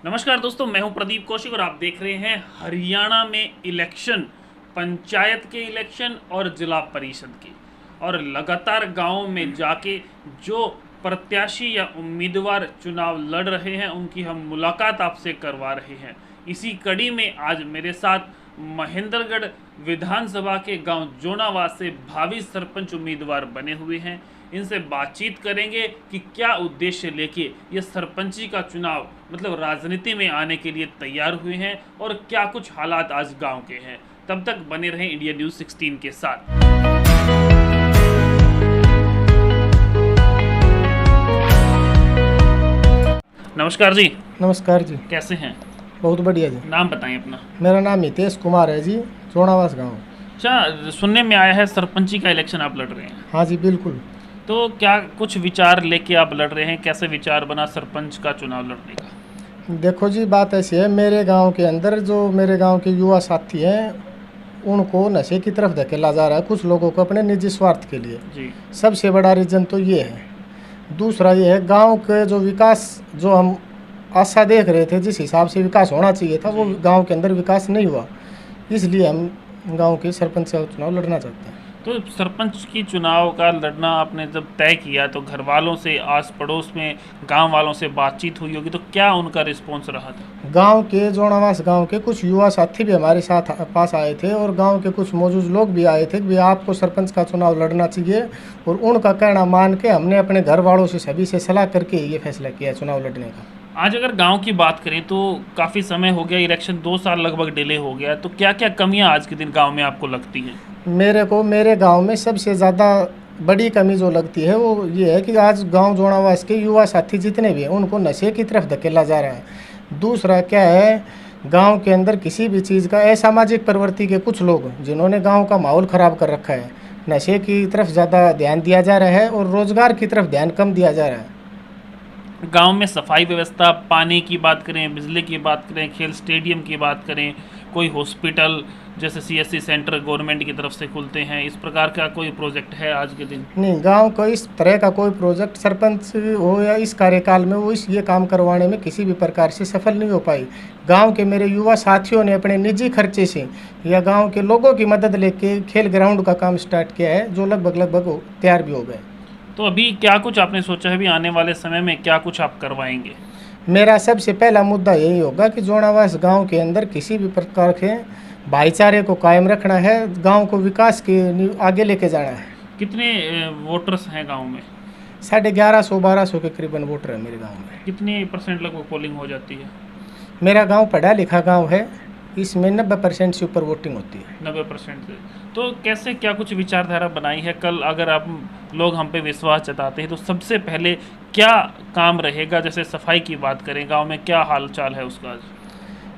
नमस्कार दोस्तों, मैं हूं प्रदीप कौशिक और आप देख रहे हैं हरियाणा में इलेक्शन, पंचायत के इलेक्शन और जिला परिषद के। और लगातार गांवों में जाके जो प्रत्याशी या उम्मीदवार चुनाव लड़ रहे हैं उनकी हम मुलाकात आपसे करवा रहे हैं। इसी कड़ी में आज मेरे साथ महेंद्रगढ़ विधानसभा के गांव जोनावास से भावी सरपंच उम्मीदवार बने हुए हैं। इनसे बातचीत करेंगे कि क्या उद्देश्य लेके ये सरपंची का चुनाव मतलब राजनीति में आने के लिए तैयार हुए हैं और क्या कुछ हालात आज गांव के हैं। तब तक बने रहें इंडिया न्यूज़ 16 के साथ। नमस्कार जी। नमस्कार जी। कैसे हैं? बहुत बढ़िया जी। नाम बताएं अपना। मेरा नाम हितेश कुमार है जी, जोनावास गांव। अच्छा, सुनने में आया है सरपंची का इलेक्शन आप लड़ रहे हैं। हाँ जी बिल्कुल। तो क्या कुछ विचार लेके आप लड़ रहे हैं? कैसे विचार बना सरपंच का चुनाव लड़ने का? देखो जी, बात ऐसी है, मेरे गांव के अंदर जो मेरे गांव के युवा साथी हैं उनको नशे की तरफ धकेला जा रहा है, कुछ लोगों को अपने निजी स्वार्थ के लिए जी। सबसे बड़ा रीज़न तो ये है। दूसरा ये है, गांव के जो विकास जो हम आशा देख रहे थे, जिस हिसाब से विकास होना चाहिए था, वो गांव के अंदर विकास नहीं हुआ। इसलिए हम गांव के सरपंच का चुनाव लड़ना चाहते हैं। तो सरपंच की चुनाव का लड़ना आपने जब तय किया तो घर वालों से, आस पड़ोस में गांव वालों से बातचीत हुई होगी, तो क्या उनका रिस्पॉन्स रहा था? गांव के जोनावास गांव के कुछ युवा साथी भी हमारे साथ पास आए थे और गांव के कुछ मौजूद लोग भी आए थे कि भाई आपको सरपंच का चुनाव लड़ना चाहिए, और उनका कहना मान के हमने अपने घर वालों से सभी से सलाह करके ये फैसला किया चुनाव लड़ने का। आज अगर गांव की बात करें तो काफ़ी समय हो गया, इलेक्शन 2 साल लगभग डिले हो गया, तो क्या क्या कमियां आज के दिन गांव में आपको लगती हैं? मेरे को मेरे गांव में सबसे ज़्यादा बड़ी कमी जो लगती है वो ये है कि आज गांव जोनावास के युवा साथी जितने भी हैं उनको नशे की तरफ धकेला जा रहा है। दूसरा क्या है, गांव के अंदर किसी भी चीज़ का असामाजिक प्रवृत्ति के कुछ लोग जिन्होंने गांव का माहौल ख़राब कर रखा है, नशे की तरफ ज़्यादा ध्यान दिया जा रहा है और रोज़गार की तरफ ध्यान कम दिया जा रहा है। गांव में सफाई व्यवस्था, पानी की बात करें, बिजली की बात करें, खेल स्टेडियम की बात करें, कोई हॉस्पिटल जैसे सीएससी सेंटर गवर्नमेंट की तरफ से खुलते हैं, इस प्रकार का कोई प्रोजेक्ट है आज के दिन? नहीं, गांव को इस तरह का कोई प्रोजेक्ट सरपंच हो या इस कार्यकाल में वो ये काम करवाने में किसी भी प्रकार से सफल नहीं हो पाई। गांव के मेरे युवा साथियों ने अपने निजी खर्चे से या गांव के लोगों की मदद लेके खेल ग्राउंड का काम स्टार्ट किया है, जो लगभग तैयार भी हो गए। तो अभी क्या कुछ आपने सोचा है भी आने वाले समय में क्या कुछ आप करवाएंगे? मेरा सबसे पहला मुद्दा यही होगा कि जोनावास गांव के अंदर किसी भी प्रकार के भाईचारे को कायम रखना है, गांव को विकास के आगे लेके जाना है। कितने वोटर्स हैं गांव में? 1150-1200 के करीबन वोटर है मेरे गांव में। कितनी % लगभग पोलिंग हो जाती है? मेरा गांव पढ़ा लिखा गांव है, इसमें 90% से ऊपर वोटिंग होती है। 90% से। तो कैसे क्या कुछ विचारधारा बनाई है? कल अगर आप लोग हम पे विश्वास जताते हैं तो सबसे पहले क्या काम रहेगा? जैसे सफाई की बात करें, गांव में क्या हाल चाल है उसका?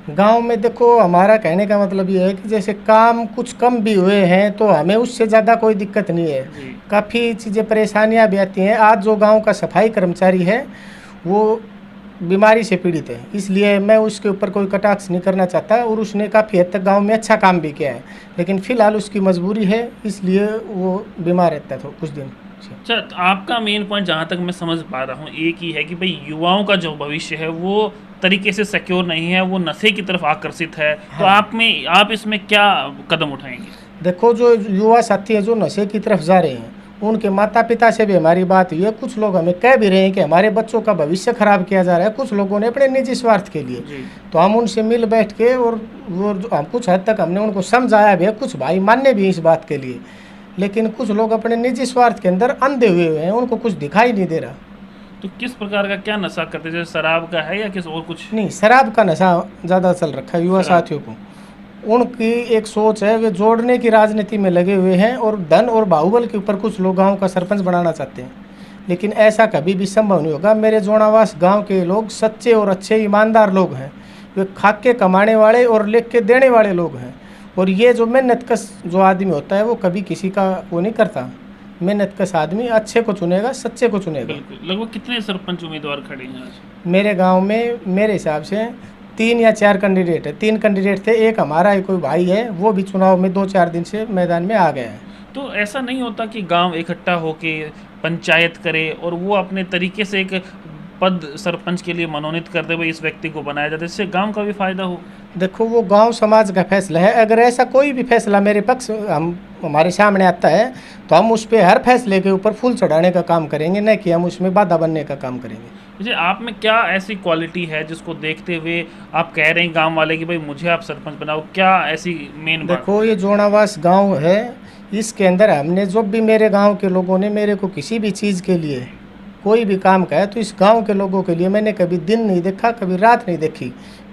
गांव में देखो, हमारा कहने का मतलब ये है कि जैसे काम कुछ कम भी हुए हैं तो हमें उससे ज़्यादा कोई दिक्कत नहीं है। काफ़ी चीज़ें परेशानियां भी आती हैं। आज जो गांव का सफाई कर्मचारी है वो बीमारी से पीड़ित है, इसलिए मैं उसके ऊपर कोई कटाक्ष नहीं करना चाहता, और उसने काफ़ी हद तक गांव में अच्छा काम भी किया है, लेकिन फ़िलहाल उसकी मजबूरी है, इसलिए वो बीमार रहता है तो कुछ दिन। अच्छा, तो आपका मेन पॉइंट जहाँ तक मैं समझ पा रहा हूँ एक ही है कि भाई युवाओं का जो भविष्य है वो तरीके से सिक्योर नहीं है, वो नशे की तरफ आकर्षित है। हाँ। तो आप इसमें क्या कदम उठाएंगे? देखो, जो युवा साथी हैं जो नशे की तरफ जा रहे हैं उनके माता पिता से भी हमारी बात हुई है। कुछ लोग हमें कह भी रहे हैं कि हमारे बच्चों का भविष्य खराब किया जा रहा है, कुछ लोगों ने अपने निजी स्वार्थ के लिए। तो हम उनसे मिल बैठ के और वो हम कुछ हद तक हमने उनको समझाया भी है, कुछ भाई मान्य भी इस बात के लिए, लेकिन कुछ लोग अपने निजी स्वार्थ के अंदर अंधे हुए हैं, उनको कुछ दिखाई नहीं दे रहा। तो किस प्रकार का क्या नशा करते हैं? जैसे शराब का है या किस और कुछ? नहीं, शराब का नशा ज़्यादा चल रखा है युवा साथियों को। उनकी एक सोच है, वे जोड़ने की राजनीति में लगे हुए हैं और धन और बाहुबल के ऊपर कुछ लोग गांव का सरपंच बनाना चाहते हैं, लेकिन ऐसा कभी भी संभव नहीं होगा। मेरे जोनावास गांव के लोग सच्चे और अच्छे ईमानदार लोग हैं, वे खाक के कमाने वाले और लिख के देने वाले लोग हैं, और ये जो मेहनत कश जो आदमी होता है वो कभी किसी का वो नहीं करता। मेहनत कश आदमी अच्छे को चुनेगा, सच्चे को चुनेगा। बिल्कुल। लगभग कितने सरपंच उम्मीदवार खड़े हैं आज मेरे गाँव में? मेरे हिसाब से 3 या 4 कैंडिडेट है। 3 कैंडिडेट थे, एक हमारा एक कोई भाई है, वो भी चुनाव में 2-4 दिन से मैदान में आ गया है। तो ऐसा नहीं होता कि गांव इकट्ठा होके पंचायत करे और वो अपने तरीके से एक पद सरपंच के लिए मनोनीत करते हुए इस व्यक्ति को बनाया जाता है, इससे गांव का भी फायदा हो। देखो वो गांव समाज का फैसला है। अगर ऐसा कोई भी फैसला मेरे पक्ष हमारे सामने आता है तो हम उस पर हर फैसले के ऊपर फूल चढ़ाने का काम करेंगे, न कि हम उसमें बाधा बनने का काम करेंगे। जैसे आप में क्या ऐसी क्वालिटी है जिसको देखते हुए आप कह रहे हैं गांव वाले कि भाई मुझे आप सरपंच बनाओ, क्या ऐसी मेन बात? देखो ये जोनावास गांव है, इसके अंदर हमने जो भी मेरे गांव के लोगों ने मेरे को किसी भी चीज़ के लिए कोई भी काम कहा तो इस गांव के लोगों के लिए मैंने कभी दिन नहीं देखा, कभी रात नहीं देखी।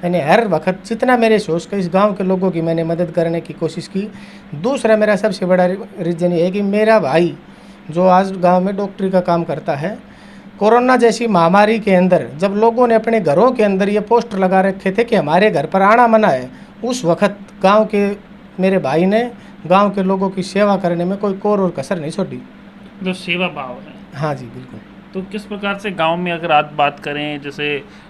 मैंने हर वक्त जितना मेरे सोच का इस गांव के लोगों की मैंने मदद करने की कोशिश की। दूसरा मेरा सबसे बड़ा रीज़न ये है कि मेरा भाई जो आज गांव में डॉक्टरी का काम करता है, कोरोना जैसी महामारी के अंदर जब लोगों ने अपने घरों के अंदर ये पोस्टर लगा रखे थे कि हमारे घर पर आना मना है, उस वक्त गांव के मेरे भाई ने गांव के लोगों की सेवा करने में कोई कोर और कसर नहीं छोड़ी। जो सेवा भाव है। हाँ जी बिल्कुल। तो किस प्रकार से गांव में अगर आप बात करें, जैसे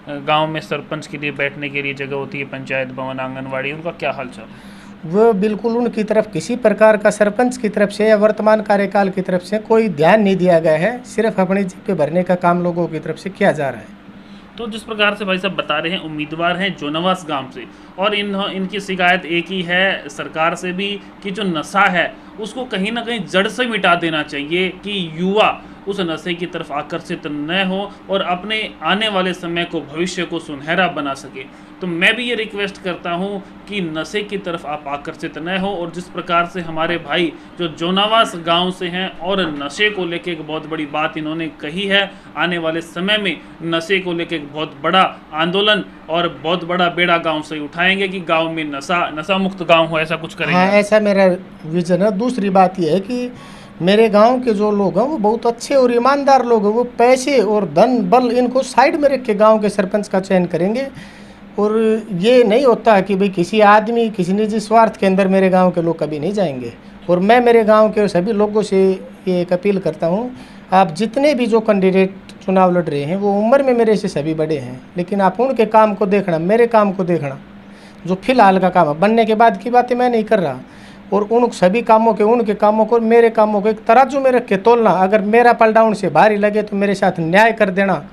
गांव में सरपंच के लिए बैठने के लिए जगह होती है, पंचायत भवन, आंगनवाड़ी, उनका क्या हालचाल है? वो बिल्कुल उनकी तरफ किसी प्रकार का सरपंच की तरफ से या वर्तमान कार्यकाल की तरफ से कोई ध्यान नहीं दिया गया है। सिर्फ अपनी जेब पे भरने का काम लोगों की तरफ से किया जा रहा है। तो जिस प्रकार से भाई साहब बता रहे हैं, उम्मीदवार हैं जोनावास गांव से, और इनकी शिकायत एक ही है सरकार से भी कि जो नशा है उसको कहीं ना कहीं जड़ से मिटा देना चाहिए कि युवा उस नशे की तरफ आकर्षित न हो और अपने आने वाले समय को, भविष्य को सुनहरा बना सके। तो मैं भी ये रिक्वेस्ट करता हूँ कि नशे की तरफ आप आकर्षित न हो। और जिस प्रकार से हमारे भाई जो जोनावास गांव से हैं और नशे को लेके एक बहुत बड़ी बात इन्होंने कही है, आने वाले समय में नशे को लेके एक बहुत बड़ा आंदोलन और बहुत बड़ा बेड़ा गांव से उठाएंगे कि गांव में नशा मुक्त गांव हो, ऐसा कुछ करेंगे। हाँ ऐसा मेरा विजन है। दूसरी बात यह है कि मेरे गांव के जो लोग हैं वो बहुत अच्छे और ईमानदार लोग हैं। वो पैसे और धन बल इनको साइड में रख के गांव के सरपंच का चयन करेंगे। और ये नहीं होता कि भाई किसी आदमी किसी निजी स्वार्थ के अंदर मेरे गांव के लोग कभी नहीं जाएंगे। और मैं मेरे गांव के सभी लोगों से ये एक अपील करता हूं, आप जितने भी जो कैंडिडेट चुनाव लड़ रहे हैं वो उम्र में मेरे से सभी बड़े हैं, लेकिन आप उनके काम को देखना, मेरे काम को देखना। जो फिलहाल का काम है, बनने के बाद की बातें मैं नहीं कर रहा। और उन सभी कामों के, उनके कामों को, मेरे कामों को एक तराजू में रख के तोलना। अगर मेरा पलड़ा उनसे भारी लगे तो मेरे साथ न्याय कर देना।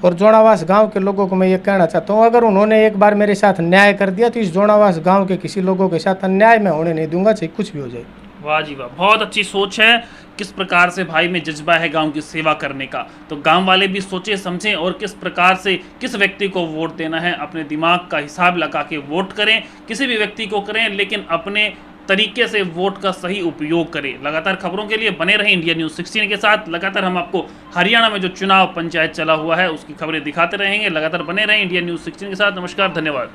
और जोनावास गांव के लोगों को मैं ये कहना चाहता हूँ, अगर उन्होंने एक बार मेरे साथ न्याय कर दिया तो इस जोनावास गांव के किसी लोगों के साथ अन्याय मैं होने नहीं दूंगा, चाहे कुछ भी हो जाए। वाह जी वाह, बहुत अच्छी सोच है। किस प्रकार से भाई में जज्बा है गांव की सेवा करने का। तो गांव वाले भी सोचें समझें और किस प्रकार से किस व्यक्ति को वोट देना है, अपने दिमाग का हिसाब लगा के वोट करें। किसी भी व्यक्ति को करें, लेकिन अपने तरीके से वोट का सही उपयोग करें। लगातार खबरों के लिए बने रहें इंडिया न्यूज़ 16 के साथ। लगातार हम आपको हरियाणा में जो चुनाव पंचायत चला हुआ है उसकी खबरें दिखाते रहेंगे। लगातार बने रहें इंडिया न्यूज़ 16 के साथ। नमस्कार, धन्यवाद।